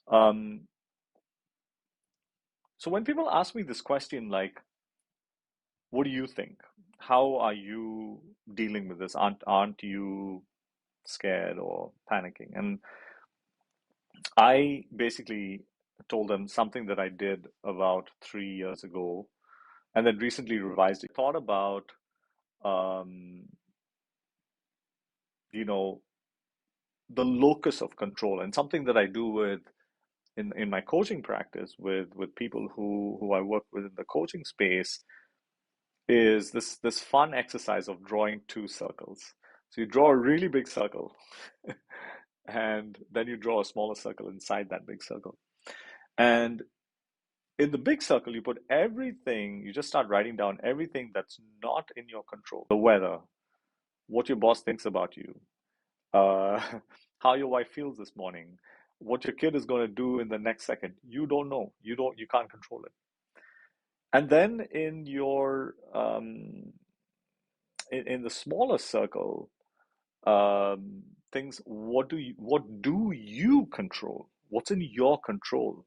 Um, so when people ask me this question, like, what do you think? How are you dealing with this? Aren't you scared or panicking? And I basically told them something that I did about 3 years ago and then recently revised it. Thought about, um, you know, the locus of control and something that I do with in my coaching practice with people who I work with in the coaching space is this fun exercise of drawing two circles. So you draw a really big circle and then you draw a smaller circle inside that big circle. And in the big circle, you put everything, you just start writing down everything that's not in your control. The weather, what your boss thinks about you, uh, how your wife feels this morning, what your kid is going to do in the next second. You don't know. You can't control it. And then in the smaller circle, things, what do you control? What's in your control?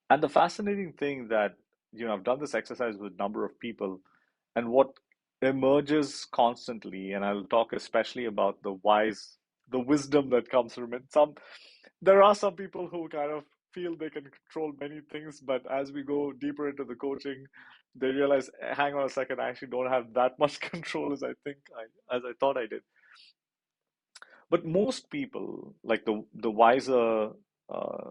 And the fascinating thing that, I've done this exercise with a number of people, and what emerges constantly, and I'll talk especially about the wisdom that comes from it. There are some people who kind of feel they can control many things, but as we go deeper into the coaching, they realize, hang on a second, I actually don't have that much control as as I thought I did. But most people, like uh,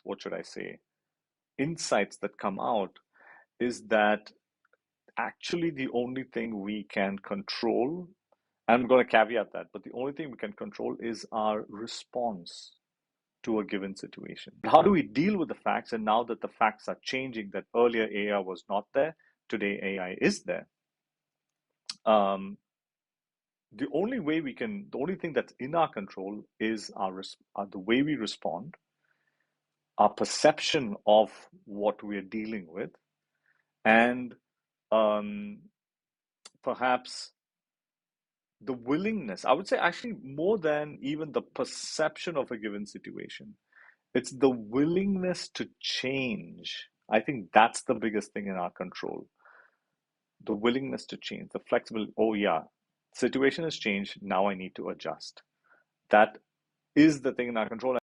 what should I say, insights that come out is that actually the only thing we can control, and I'm going to caveat that, but the only thing we can control is our response to a given situation. How do we deal with the facts? And now that the facts are changing, that earlier AI was not there, today AI is there. Um, the only thing that's in our control is the way we respond, our perception of what we're dealing with, and um, perhaps the willingness. I would say actually more than even the perception of a given situation, it's the willingness to change. I think that's the biggest thing in our control. The willingness to change, the flexible, oh yeah, situation has changed, now I need to adjust. That is the thing in our control.